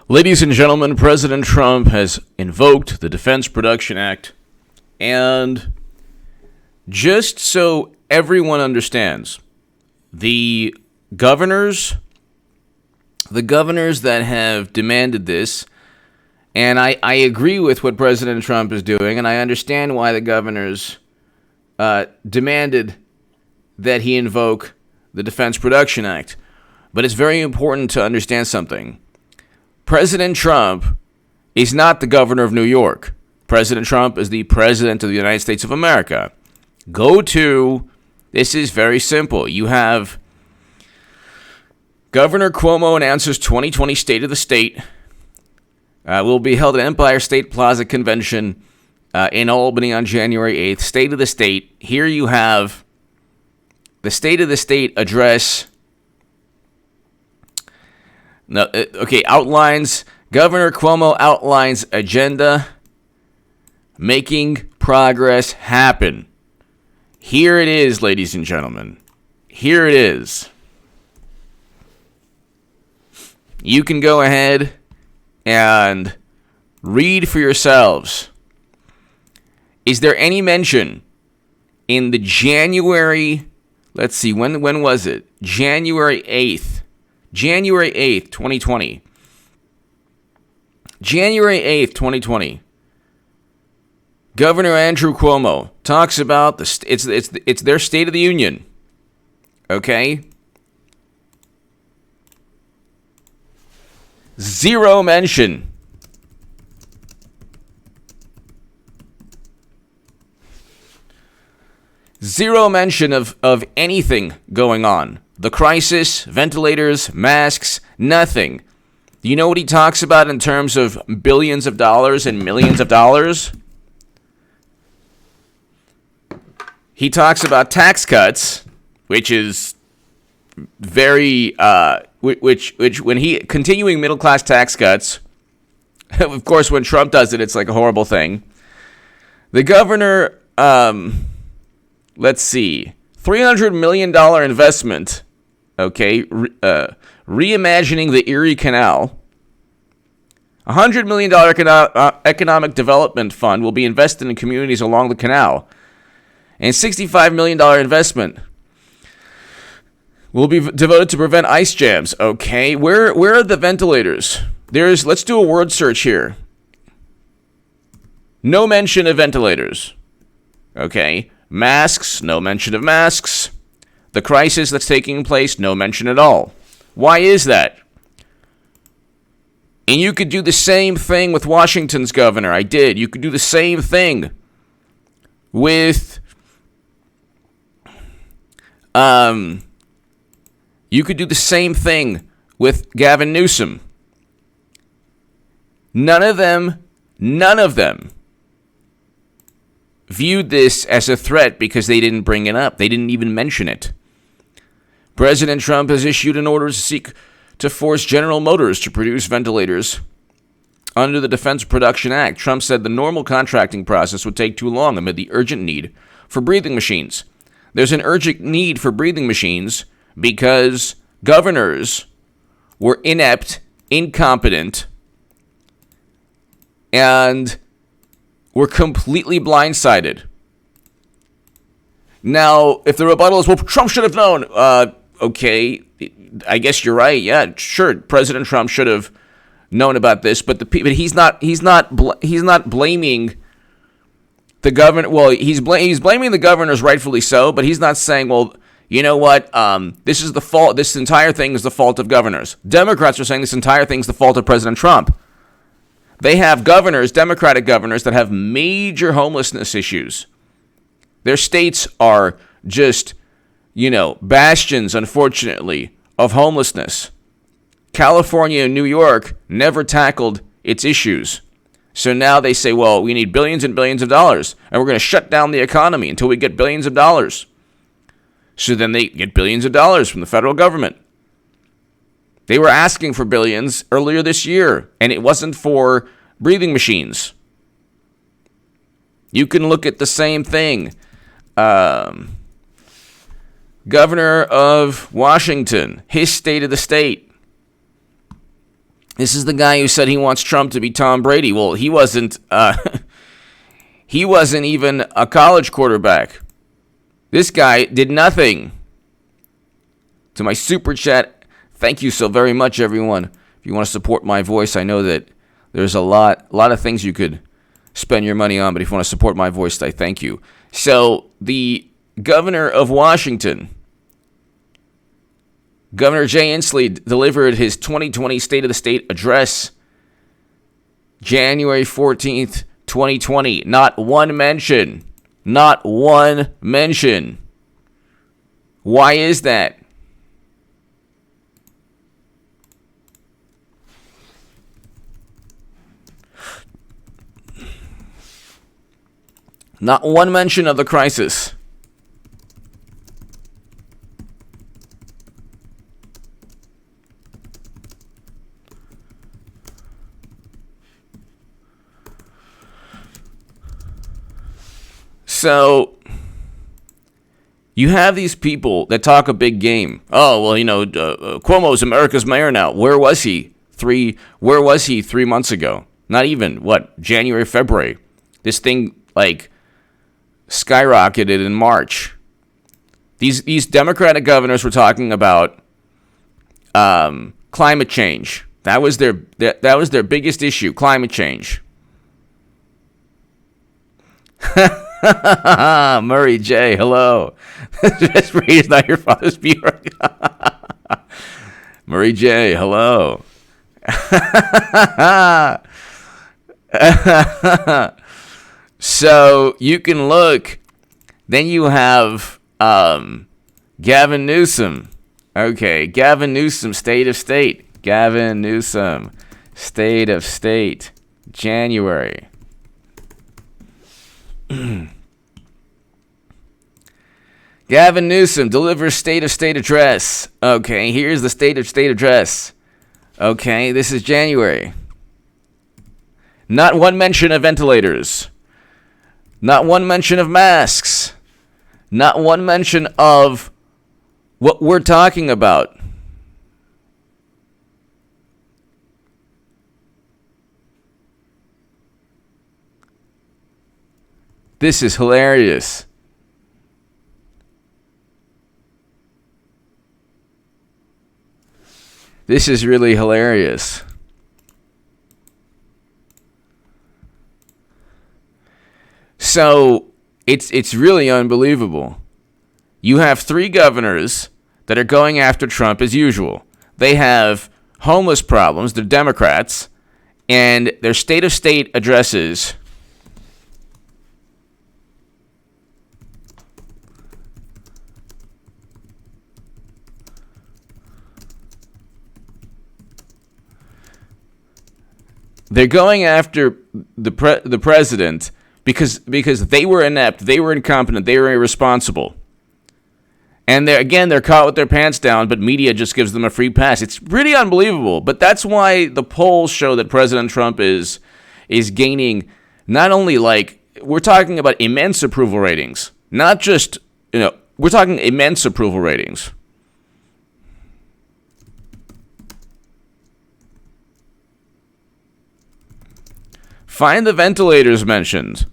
Ladies and gentlemen, President Trump has invoked the Defense Production Act, and just so everyone understands, the governors that have demanded this, and I agree with what President Trump is doing, and I understand why the governors demanded that he invoke the Defense Production Act, but it's very important to understand something. President Trump is not the governor of New York. President Trump is the president of the United States of America. This is very simple. You have Governor Cuomo announces 2020 State of the State will be held at Empire State Plaza Convention in Albany on January 8th. State of the State. Here you have the State of the State address. Governor Cuomo outlines agenda, making progress happen. Here it is, ladies and gentlemen. Here it is. You can go ahead and read for yourselves. Is there any mention in the January, let's see, when was it? January 8th, 2020. January 8th, 2020. Governor Andrew Cuomo talks about it's their State of the Union. Okay? Zero mention. Zero mention of anything going on. The crisis, ventilators, masks, nothing. Do you know what he talks about in terms of billions of dollars and millions of dollars? He talks about tax cuts, which is very, continuing middle class tax cuts. Of course, when Trump does it, it's like a horrible thing. The governor, let's see, $300 million investment, okay, reimagining the Erie Canal. $100 million economic development fund will be invested in communities along the canal. And $65 million investment will be devoted to prevent ice jams. Okay, where are the ventilators? Let's do a word search here. No mention of ventilators. Okay, masks, no mention of masks. The crisis that's taking place, no mention at all. Why is that? And you could do the same thing with Washington's governor. I did. You could do the same thing with Gavin Newsom. None of them viewed this as a threat because they didn't bring it up. They didn't even mention it. President Trump has issued an order to force General Motors to produce ventilators under the Defense Production Act. Trump said the normal contracting process would take too long amid the urgent need for breathing machines. There's an urgent need for breathing machines because governors were inept, incompetent, and were completely blindsided. Now, if the rebuttal is, well, Trump should have known, okay, I guess you're right. Yeah, sure, President Trump should have known about this, but he's not blaming the governor. Well, he's blaming the governors, rightfully so, but he's not saying, well, you know what? This is the fault. This entire thing is the fault of governors. Democrats are saying this entire thing is the fault of President Trump. They have governors, Democratic governors, that have major homelessness issues. Their states are just, bastions, unfortunately, of homelessness. California and New York never tackled its issues. So now they say, well, we need billions and billions of dollars, and we're going to shut down the economy until we get billions of dollars. So then they get billions of dollars from the federal government. They were asking for billions earlier this year, and it wasn't for breathing machines. You can look at the same thing. Governor of Washington, his State of the State. This is the guy who said he wants Trump to be Tom Brady. Well, he wasn't. He wasn't even a college quarterback. This guy did nothing. To my super chat, thank you so very much, everyone. If you want to support my voice, I know that there's a lot of things you could spend your money on, but if you want to support my voice, I thank you. So the governor of Washington, Governor Jay Inslee, delivered his 2020 State of the State address January 14th, 2020. Not one mention. Not one mention. Why is that? Not one mention of the crisis. So, you have these people that talk a big game. Oh, well, Cuomo's America's mayor now. Where was he 3 months ago? Not even, January, February. This thing, skyrocketed in March. These Democratic governors were talking about climate change. That was their biggest issue, climate change. Murray J, hello. Best breed is not your father's Bjork. Murray J, hello. So you can look. Then you have Gavin Newsom. Okay, Gavin Newsom, State of State. Gavin Newsom, State of State, January. Gavin Newsom delivers State of State address. Okay, here's the State of State address. Okay, this is January. Not one mention of ventilators. Not one mention of masks. Not one mention of what we're talking about. This is hilarious. This is really hilarious. So, it's really unbelievable. You have 3 governors that are going after Trump as usual. They have homeless problems, they're Democrats, and their State of State addresses they're going after the president because they were inept, they were incompetent, they were irresponsible. And they're caught with their pants down, but media just gives them a free pass. It's really unbelievable. But that's why the polls show that President Trump is gaining not only we're talking about immense approval ratings, not just, we're talking immense approval ratings. Find the ventilators mentioned.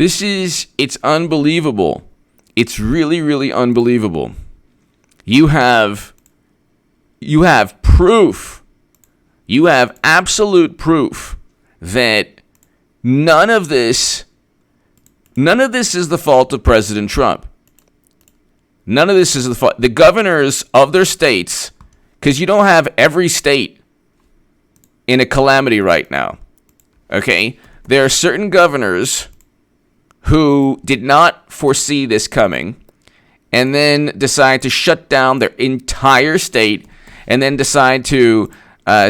It's unbelievable. It's really, really unbelievable. You have proof. You have absolute proof that none of this is the fault of President Trump. None of this is the fault. The governors of their states, because you don't have every state in a calamity right now. Okay? There are certain governors who did not foresee this coming and then decide to shut down their entire state and then decide to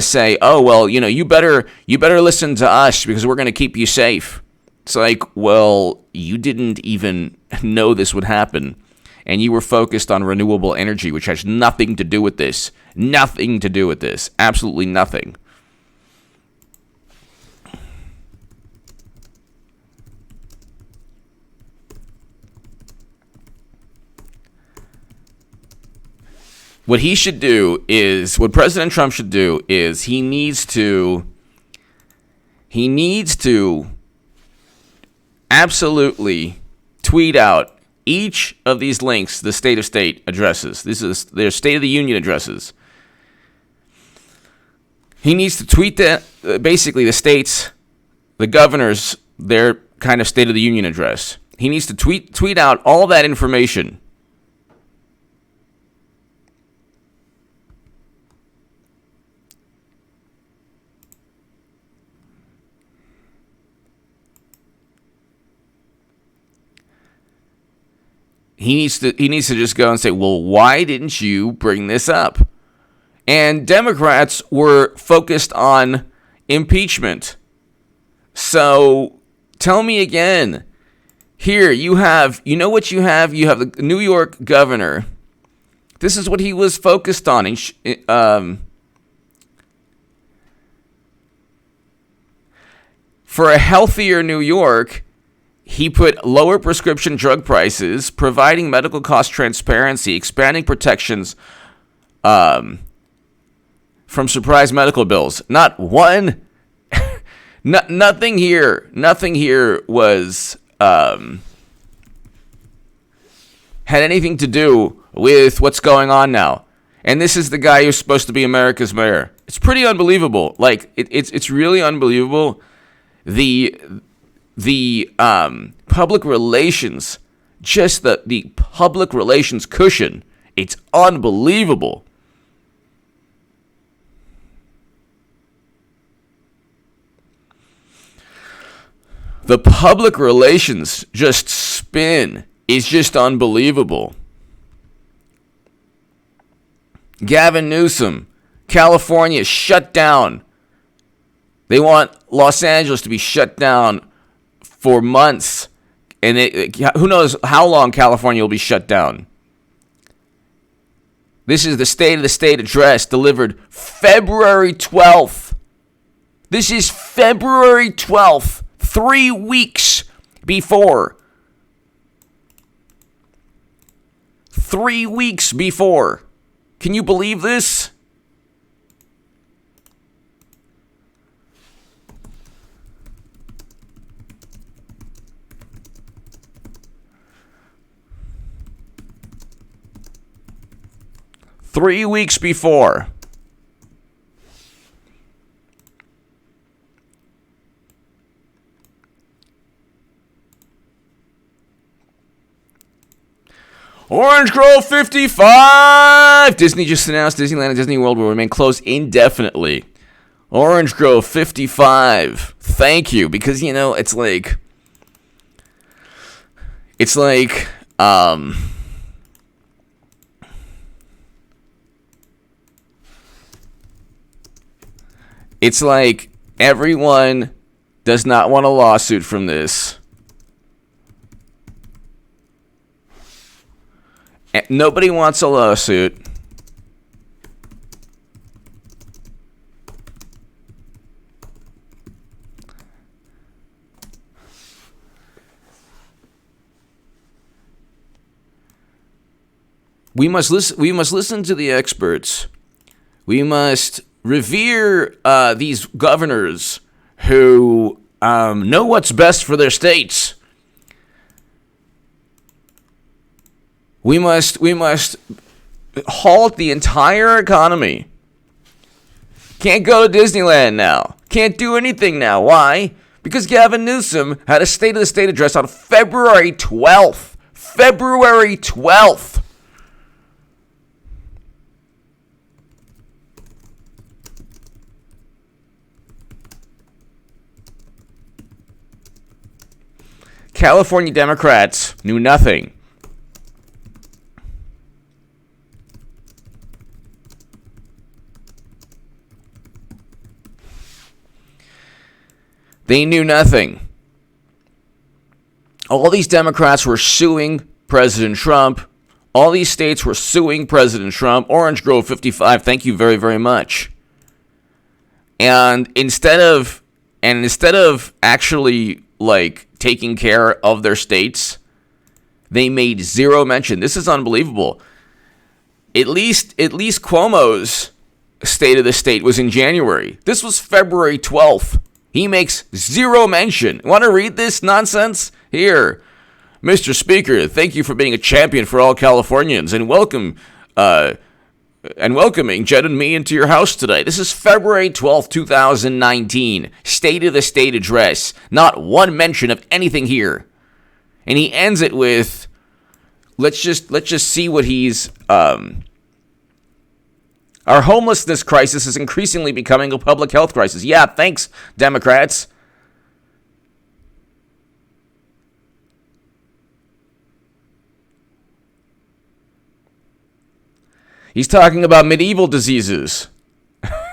say, oh, well, you better listen to us because we're going to keep you safe. It's like, well, you didn't even know this would happen. And you were focused on renewable energy, which has nothing to do with this. Nothing to do with this. Absolutely nothing. what he should do is, what President Trump should do is he needs to absolutely tweet out each of these links, the state of state addresses. This is their State of the Union addresses. He needs to tweet that, basically the states, the governors, their kind of State of the Union address. He needs to tweet out all that information. He needs to just go and say, well, why didn't you bring this up? And Democrats were focused on impeachment. So tell me again. Here you have, you know what you have? You have the New York governor. This is what he was focused on. For a healthier New York, he put lower prescription drug prices, providing medical cost transparency, expanding protections from surprise medical bills. Not one, nothing here was had anything to do with what's going on now. And this is the guy who's supposed to be America's mayor. It's pretty unbelievable. Like it's really unbelievable. The public relations, just the public relations cushion, it's unbelievable. The public relations just spin is just unbelievable. Gavin Newsom, California shut down. They want Los Angeles to be shut down for months, and who knows how long California will be shut down. This is the State of the State address delivered February 12th. This is February 12th, 3 weeks before. 3 weeks before. Can you believe this? Three weeks before. Orange Grove 55! Disney just announced Disneyland and Disney World will remain closed indefinitely. Orange Grove 55. Thank you, because, you know, it's like, it's like everyone does not want a lawsuit from this. Nobody wants a lawsuit. We must listen to the experts. We must revere these governors who know what's best for their states. We must halt the entire economy. Can't go to Disneyland now. Can't do anything now. Why? Because Gavin Newsom had a State of the State address on February 12th. February 12th. California Democrats knew nothing. They knew nothing. All these Democrats were suing President Trump. All these states were suing President Trump. Orange Grove 55, thank you very, very much. And instead of actually taking care of their states, they made zero mention. This is unbelievable. At least Cuomo's State of the State was in January. This was February 12th. He makes zero mention. Want to read this nonsense? Here. Mr. Speaker, thank you for being a champion for all Californians and welcoming Jed and me into your house today. This is February 12th, 2019. State of the State address. Not one mention of anything here. And he ends it with, let's just see what he's our homelessness crisis is increasingly becoming a public health crisis. Yeah, thanks, Democrats. He's talking about medieval diseases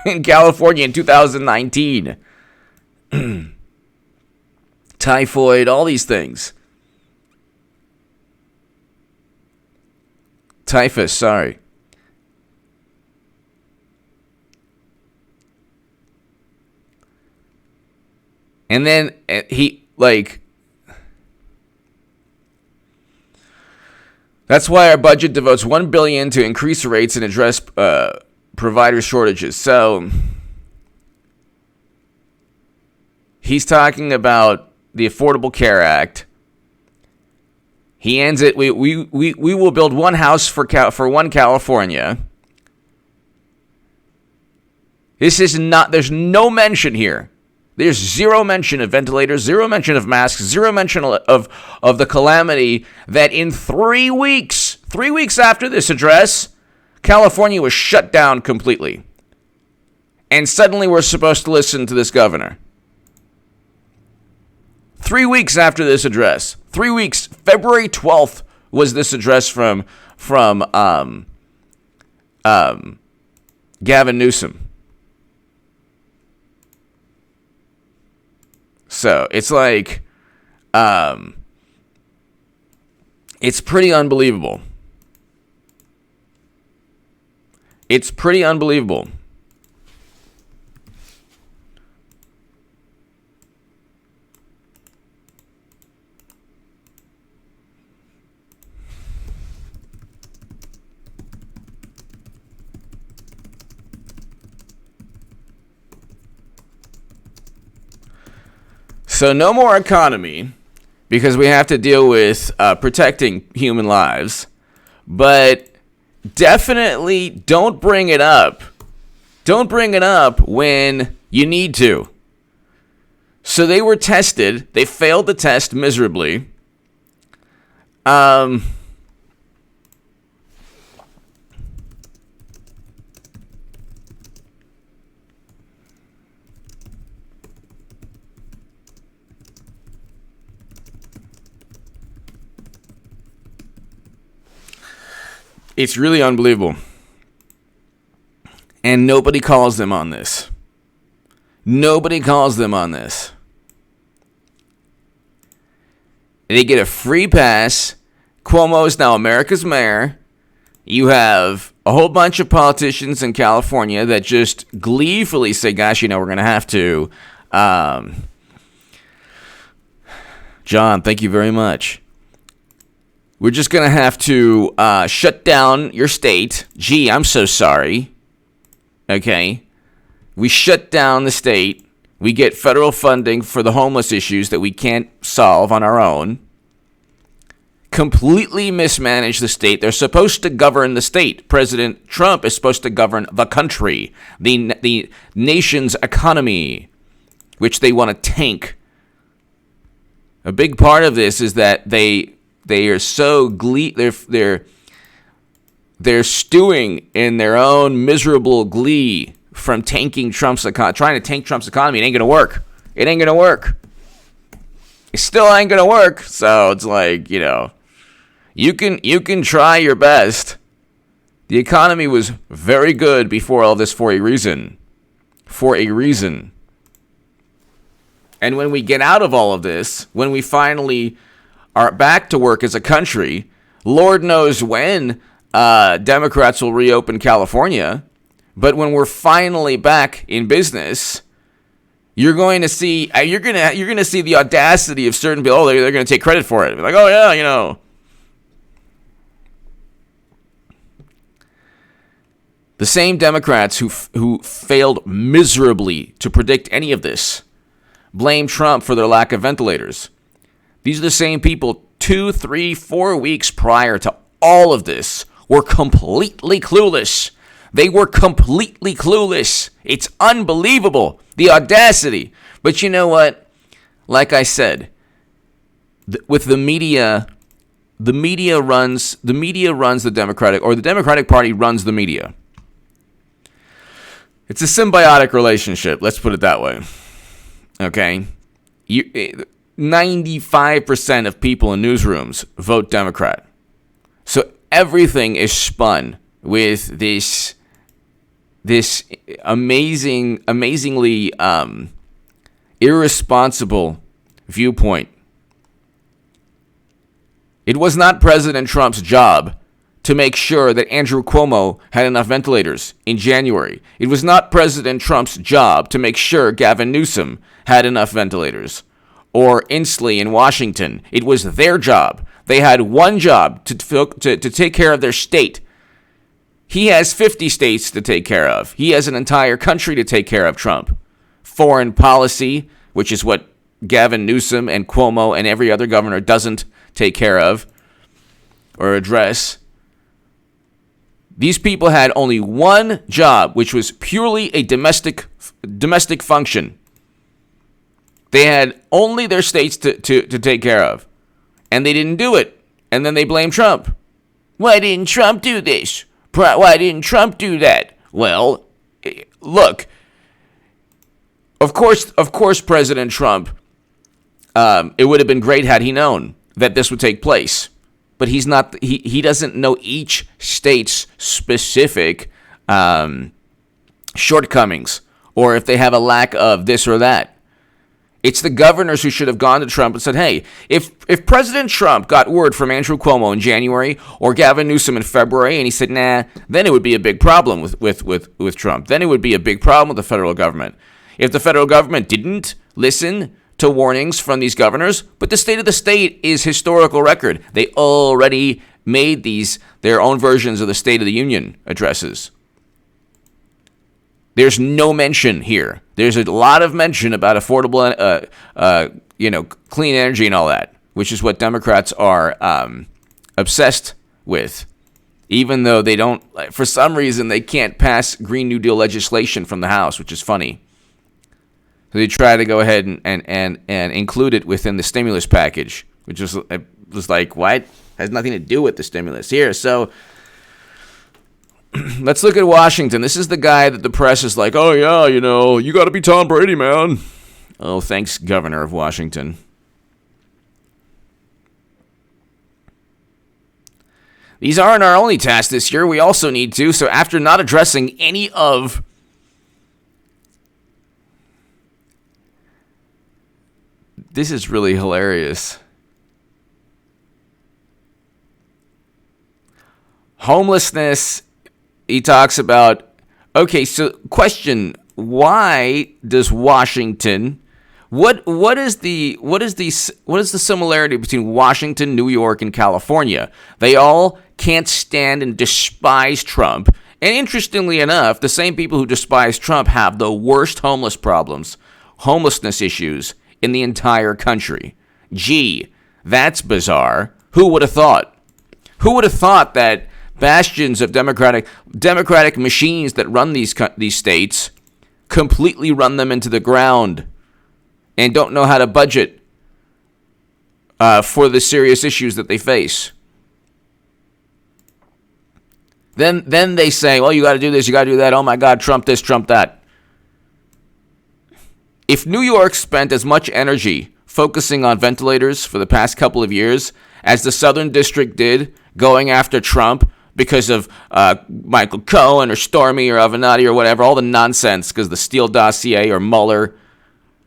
in California in 2019. Typhoid, all these things. Typhus, sorry. And then that's why our budget devotes $1 billion to increase rates and address provider shortages. So he's talking about the Affordable Care Act. He ends it. We will build one house for one California. This is not. There's no mention here. There's zero mention of ventilators, zero mention of masks, zero mention of the calamity that in 3 weeks after this address, California was shut down completely. And suddenly we're supposed to listen to this governor. 3 weeks after this address, 3 weeks, February 12th was this address from Gavin Newsom. So it's like, it's pretty unbelievable. It's pretty unbelievable. So no more economy, because we have to deal with protecting human lives. But definitely don't bring it up. Don't bring it up when you need to. So they were tested. They failed the test miserably. It's really unbelievable. And nobody calls them on this. Nobody calls them on this. They get a free pass. Cuomo is now America's mayor. You have a whole bunch of politicians in California that just gleefully say, gosh, we're going to have to. John, thank you very much. We're just going to have to shut down your state. Gee, I'm so sorry. Okay. We shut down the state. We get federal funding for the homeless issues that we can't solve on our own. Completely mismanage the state. They're supposed to govern the state. President Trump is supposed to govern the country, the nation's economy, which they want to tank. A big part of this is that they are so they're stewing in their own miserable glee from tanking trying to tank Trump's economy. It ain't gonna work. It ain't gonna work. It still ain't gonna work. So it's like, you can try your best. The economy was very good before all this for a reason. For a reason. And when we get out of all of this, when we finally are back to work as a country, Lord knows when Democrats will reopen California, but when we're finally back in business, you're going to see the audacity of certain people. Oh, they're going to take credit for it. Like, oh yeah, The same Democrats who failed miserably to predict any of this blame Trump for their lack of ventilators. These are the same people 2, 3, 4 weeks prior to all of this were completely clueless. They were completely clueless. It's unbelievable, the audacity. But you know what? Like I said, with the media runs the Democratic, or the Democratic Party runs the media. It's a symbiotic relationship, let's put it that way. Okay? 95% of people in newsrooms vote Democrat. So everything is spun with this amazingly irresponsible viewpoint. It was not President Trump's job to make sure that Andrew Cuomo had enough ventilators in January. It was not President Trump's job to make sure Gavin Newsom had enough ventilators, or Inslee in Washington. It was their job. They had one job to take care of their state. He has 50 states to take care of. He has an entire country to take care of, Trump. Foreign policy, which is what Gavin Newsom and Cuomo and every other governor doesn't take care of or address. These people had only one job, which was purely a domestic function. They had only their states to take care of, and they didn't do it. And then they blame Trump. Why didn't Trump do this? Why didn't Trump do that? Well, look, of course, President Trump, it would have been great had he known that this would take place. But he's not. He doesn't know each state's specific shortcomings, or if they have a lack of this or that. It's the governors who should have gone to Trump and said, hey, if President Trump got word from Andrew Cuomo in January or Gavin Newsom in February, and he said, nah, then it would be a big problem with Trump. Then it would be a big problem with the federal government. If the federal government didn't listen to warnings from these governors, but the state of the state is historical record. They already made their own versions of the State of the Union addresses. There's no mention here. There's a lot of mention about affordable, clean energy and all that, which is what Democrats are obsessed with. Even though they don't, for some reason, they can't pass Green New Deal legislation from the House, which is funny. So they try to go ahead and include it within the stimulus package, which was like, what? Has nothing to do with the stimulus here. So let's look at Washington. This is the guy that the press is like, oh, yeah, you got to be Tom Brady, man. Oh, thanks, Governor of Washington. These aren't our only tasks this year. We also need to. So after not addressing any of this is really hilarious. Homelessness, he talks about, okay, so question, why does Washington, what is the similarity between Washington, New York, and California? They all can't stand and despise Trump. And interestingly enough, the same people who despise Trump have the worst homelessness issues in the entire country. Gee, that's bizarre. Who would have thought? Who would have thought that bastions of democratic machines that run these states completely run them into the ground and don't know how to budget for the serious issues that they face? Then they say, well, you got to do this, you got to do that. Oh my God, Trump this, Trump that. If New York spent as much energy focusing on ventilators for the past couple of years as the Southern District did going after Trump because of Michael Cohen or Stormy or Avenatti or whatever, all the nonsense because the Steele dossier or Mueller,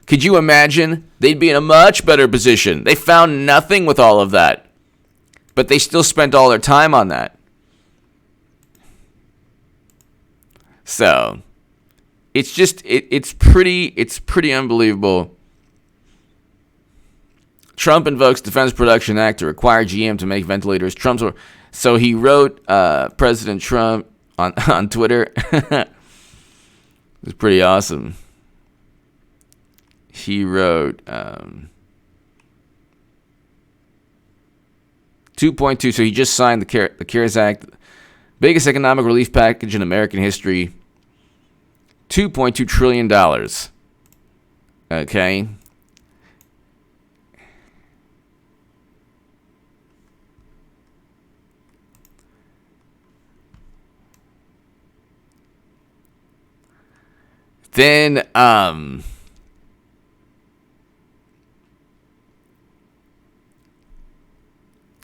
could you imagine? They'd be in a much better position. They found nothing with all of that, but they still spent all their time on that. So it's just it's pretty unbelievable. Trump invokes Defense Production Act to require GM to make ventilators. So he wrote President Trump on Twitter. It's pretty awesome. He wrote 2.2. So he just signed the CARES Act, biggest economic relief package in American history. $2.2 trillion. Okay. Then,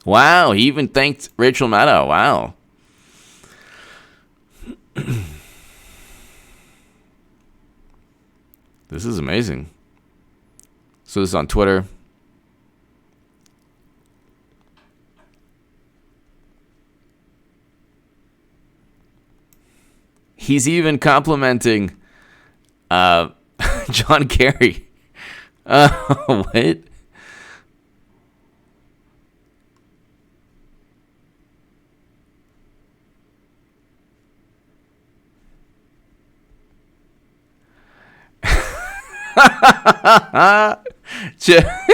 wow, he even thanked Rachel Maddow. Wow. This is amazing. So this is on Twitter. He's even complimenting John Kerry. What?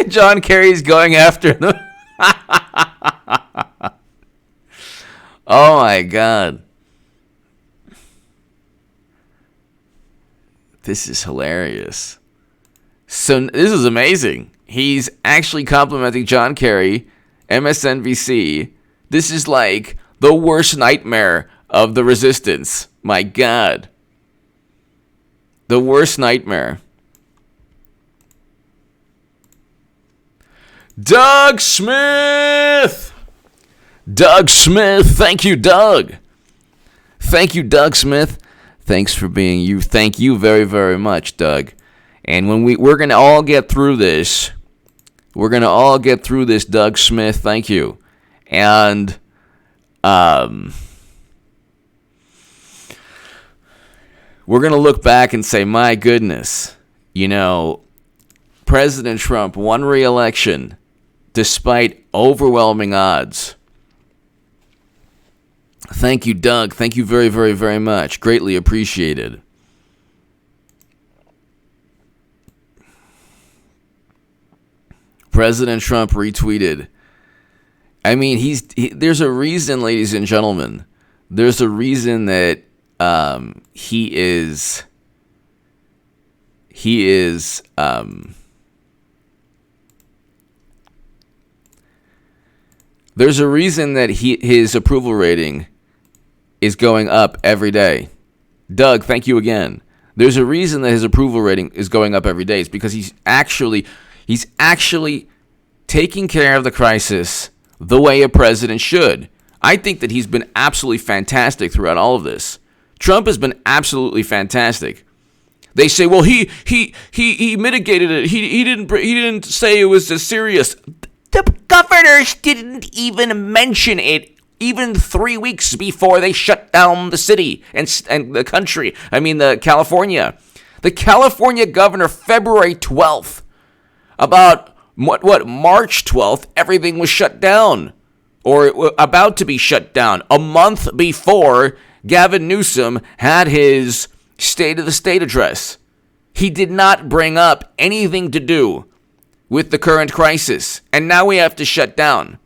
John Kerry's going after them. Oh my God. This is hilarious. So this is amazing. He's actually complimenting John Kerry, MSNBC. This is like the worst nightmare of the resistance. My God. The worst nightmare. Doug Smith. Doug Smith. Thank you, Doug. Thank you, Doug Smith. Thanks for being you. Thank you very, very much, Doug. And when we're going to all get through this. We're going to all get through this, Doug Smith. Thank you. And we're going to look back and say, my goodness, you know, President Trump won re-election despite overwhelming odds. Thank you, Doug. Thank you very, very, very much. Greatly appreciated. President Trump retweeted. I mean, there's a reason, ladies and gentlemen. There's a reason that he is there's a reason that his approval rating is going up every day. Doug, thank you again. There's a reason that his approval rating is going up every day. It's because he's actually taking care of the crisis the way a president should. I think that he's been absolutely fantastic throughout all of this. Trump has been absolutely fantastic. They say, well, he mitigated it. He didn't say it was as serious. The governors didn't even mention it even 3 weeks before they shut down the city and the country. I mean, the California governor, February 12th, about March 12th, everything was shut down or about to be shut down. A month before Gavin Newsom had his State of the State address. He did not bring up anything to do with the current crisis. And now we have to shut down.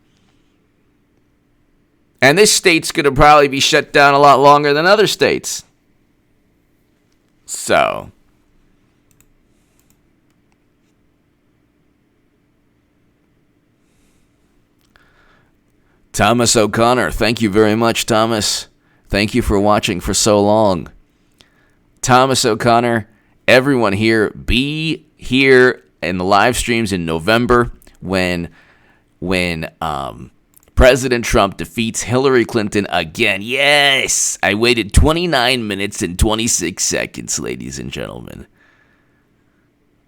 And this state's going to probably be shut down a lot longer than other states. So. Thomas O'Connor, thank you very much, Thomas. Thank you for watching for so long. Thomas O'Connor, everyone here, be here in the live streams in November when President Trump defeats Hillary Clinton again. Yes! I waited 29 minutes and 26 seconds, ladies and gentlemen.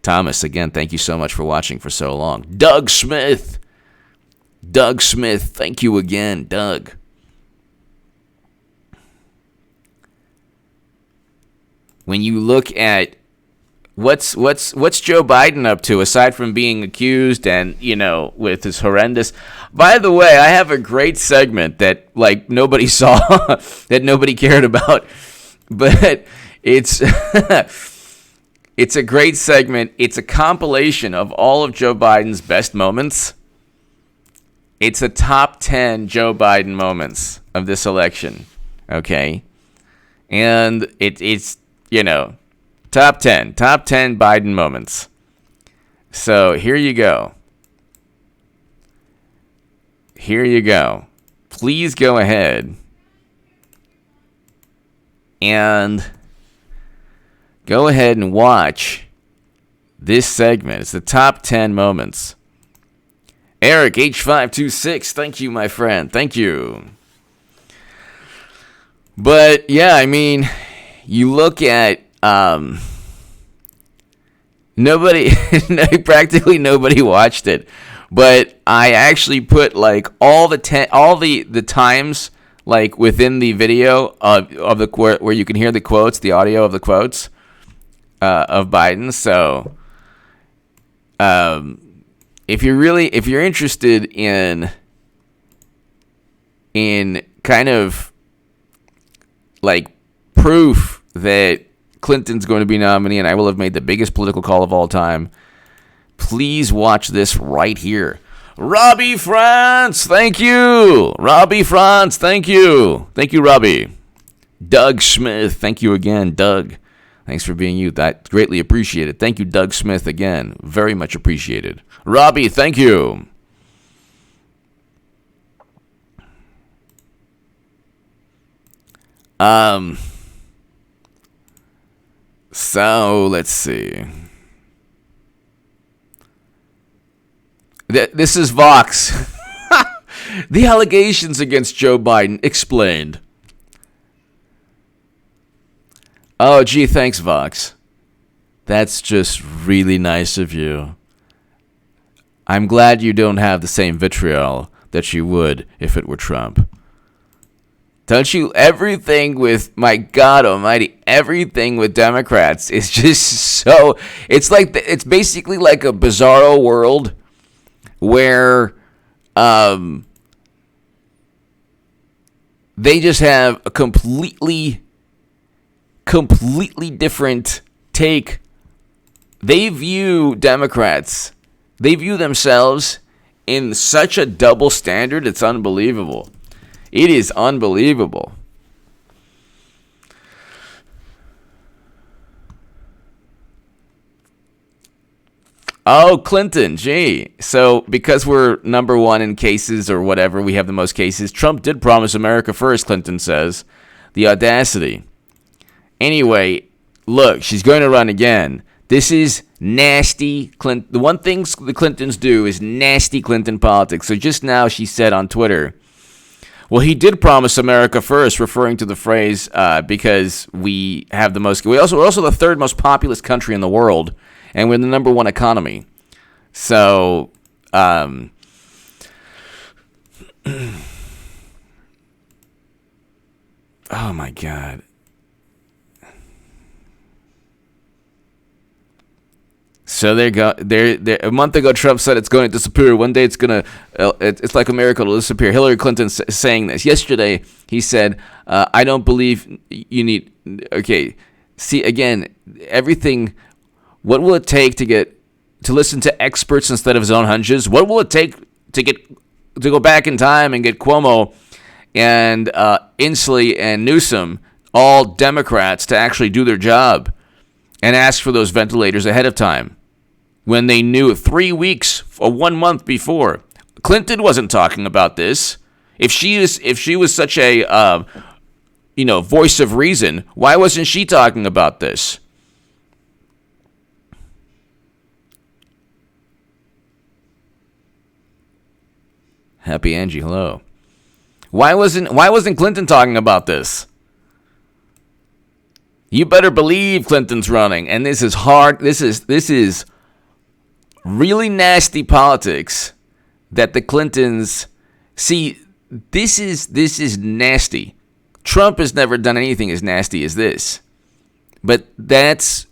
Thomas, again, thank you so much for watching for so long. Doug Smith. Doug Smith, thank you again, Doug. When you look at what's Joe Biden up to aside from being accused and with his horrendous. By the way, I have a great segment that like nobody saw that nobody cared about, but it's it's a great segment. It's a compilation of all of Joe Biden's best moments. It's a top 10 Joe Biden moments of this election. Okay, and it's top 10 Biden moments. So here you go. Please go ahead and watch this segment. It's the top 10 moments. Eric H526, thank you, my friend. Thank you. But yeah, I mean, you look at practically nobody watched it, but I actually put like all the times like within the video of the where you can hear the quotes, the audio of the quotes of Biden. So if you're interested in kind of like proof that Clinton's going to be nominee and I will have made the biggest political call of all time, please watch this right here. Robbie France, thank you. Robbie France, thank you. Thank you, Robbie. Doug Smith, thank you again, Doug. Thanks for being you. That greatly appreciated. Thank you, Doug Smith, again. Very much appreciated. Robbie, thank you. So let's see. This is Vox. The allegations against Joe Biden explained. Oh, gee, thanks, Vox. That's just really nice of you. I'm glad you don't have the same vitriol that you would if it were Trump. Don't you? Everything with, my God almighty, everything with Democrats is just so, it's basically like a bizarro world where they just have a completely different take. They view Democrats, they view themselves in such a double standard, it's unbelievable. It is unbelievable. Oh, Clinton, gee. So because we're number one in cases or whatever, we have the most cases. Trump did promise America first, Clinton says. The audacity. Anyway, look, she's going to run again. This is nasty Clinton. The one thing the Clintons do is nasty Clinton politics. So just now she said on Twitter, well, he did promise America first, referring to the phrase because we have the most. We're also the third most populous country in the world, and we're the number one economy. So, oh my God. So there you go. There. A month ago, Trump said it's going to disappear. One day, it's like a miracle to disappear. Hillary Clinton saying this yesterday. He said, "I don't believe you need." Okay, see again, everything. What will it take to listen to experts instead of his own hunches? What will it take to go back in time and get Cuomo and Inslee and Newsom, all Democrats, to actually do their job and ask for those ventilators ahead of time? When they knew 3 weeks or 1 month before. Clinton wasn't talking about this. If she was such a voice of reason, why wasn't she talking about this? Happy Angie, hello. Why wasn't Clinton talking about this? You better believe Clinton's running, and this is hard. This is really nasty politics that the Clintons see. This is nasty. Trump has never done anything as nasty as this, but that's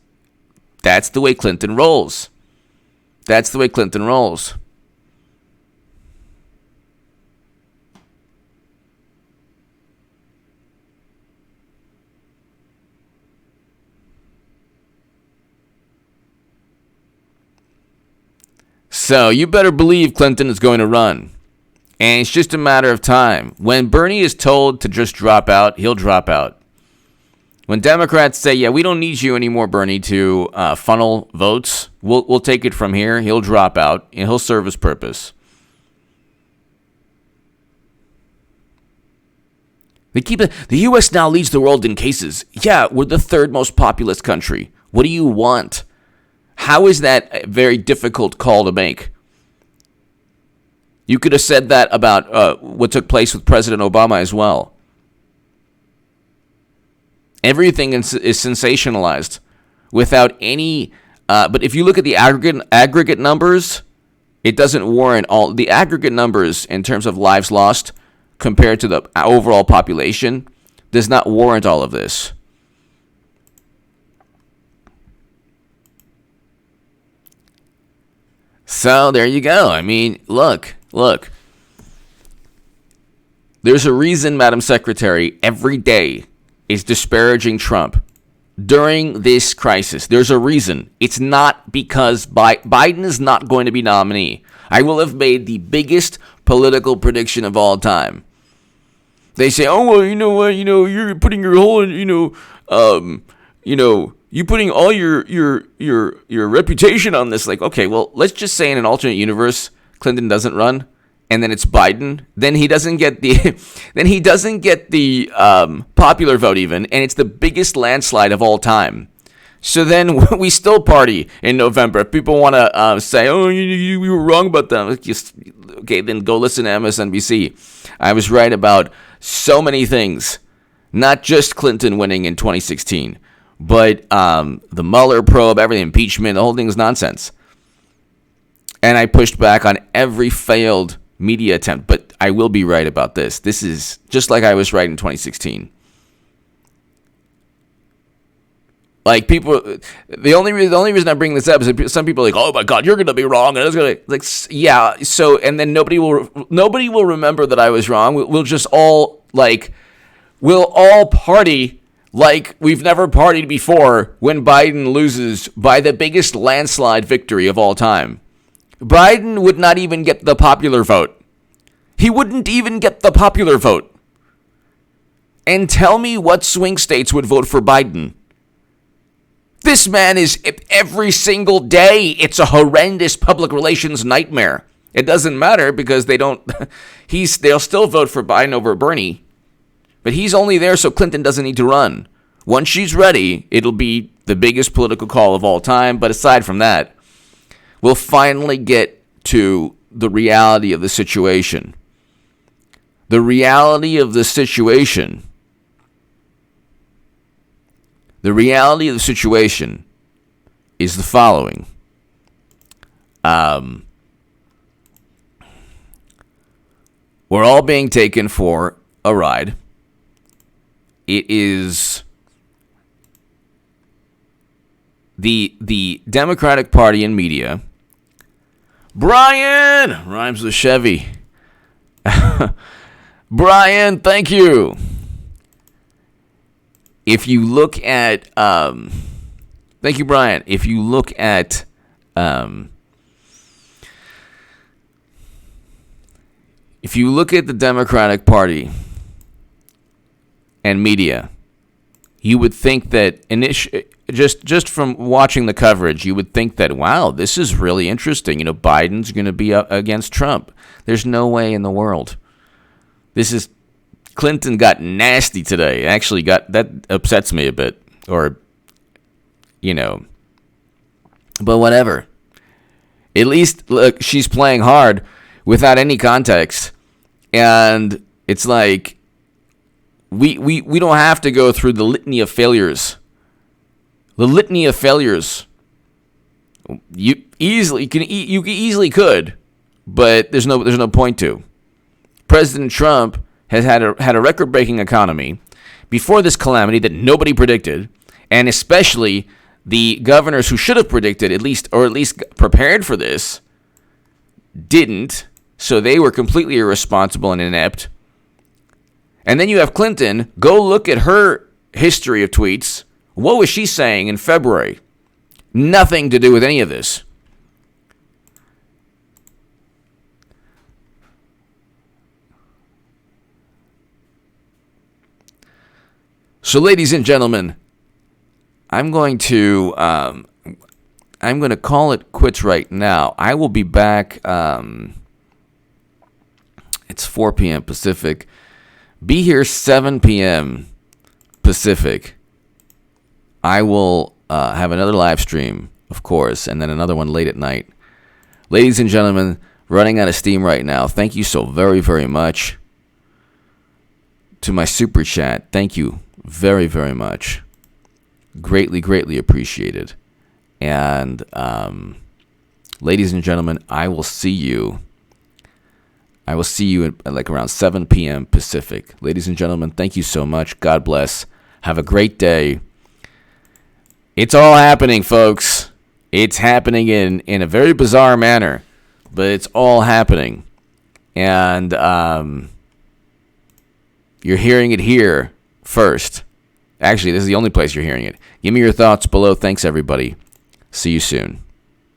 That's the way Clinton rolls. That's the way Clinton rolls. So you better believe Clinton is going to run. And it's just a matter of time. When Bernie is told to just drop out, he'll drop out. When Democrats say, yeah, we don't need you anymore, Bernie, to funnel votes, we'll take it from here, he'll drop out, and he'll serve his purpose. The U.S. now leads the world in cases. Yeah, we're the third most populous country. What do you want? How is that a very difficult call to make? You could have said that about what took place with President Obama as well. Everything is sensationalized without any... but if you look at the aggregate numbers, it doesn't warrant all... The aggregate numbers in terms of lives lost compared to the overall population does not warrant all of this. So there you go. I mean, look. There's a reason, Madam Secretary, every day is disparaging Trump during this crisis. There's a reason. It's not because Biden is not going to be nominee. I will have made the biggest political prediction of all time. They say, oh, well, you know what, you're putting your whole, you putting all your reputation on this. Like, okay, well, let's just say in an alternate universe, Clinton doesn't run, and then it's Biden. Then he doesn't get the popular vote even, and it's the biggest landslide of all time. So then we still party in November. If people want to say, oh, you were wrong about them, okay, then go listen to MSNBC. I was right about so many things, not just Clinton winning in 2016. But the Mueller probe, everything, impeachment, the whole thing is nonsense. And I pushed back on every failed media attempt. But I will be right about this. This is just like I was right in 2016. Like people, the only reason I bring this up is that some people are like, oh my God, you're gonna be wrong, and it's gonna like, yeah. So and then nobody will remember that I was wrong. We'll just all we'll all party like we've never partied before when Biden loses by the biggest landslide victory of all time. Biden would not even get the popular vote. He wouldn't even get the popular vote. And tell me what swing states would vote for Biden. This man is, every single day, it's a horrendous public relations nightmare. It doesn't matter because they'll still vote for Biden over Bernie. But he's only there so Clinton doesn't need to run. Once she's ready, it'll be the biggest political call of all time. But aside from that, we'll finally get to the reality of the situation. The reality of the situation. The reality of the situation is the following. We're all being taken for a ride. It is the Democratic Party and media. Brian! Rhymes with Chevy. Brian, thank you. If you look at, thank you, Brian. If you look at, the Democratic Party and media, you would think that just from watching the coverage, you would think that, wow, this is really interesting. Biden's going to be up against Trump. There's no way in the world. Clinton got nasty today. Actually, that upsets me a bit. But whatever. At least, look, she's playing hard without any context. And it's like, we don't have to go through the litany of failures. The litany of failures. You easily could, but there's no point to. President Trump has had a record-breaking economy before this calamity that nobody predicted, and especially the governors who should have predicted at least prepared for this didn't, so they were completely irresponsible and inept. And then you have Clinton. Go look at her history of tweets. What was she saying in February? Nothing to do with any of this. So, ladies and gentlemen, I'm going to call it quits right now. I will be back. It's 4 p.m. Pacific. Be here 7 p.m. Pacific. I will have another live stream, of course, and then another one late at night. Ladies and gentlemen, running out of steam right now. Thank you so very, very much. To my super chat, thank you very, very much. Greatly, greatly appreciated. And ladies and gentlemen, I will see you at like around 7 p.m. Pacific. Ladies and gentlemen, thank you so much. God bless. Have a great day. It's all happening, folks. It's happening in a very bizarre manner, but it's all happening. And you're hearing it here first. Actually, this is the only place you're hearing it. Give me your thoughts below. Thanks, everybody. See you soon.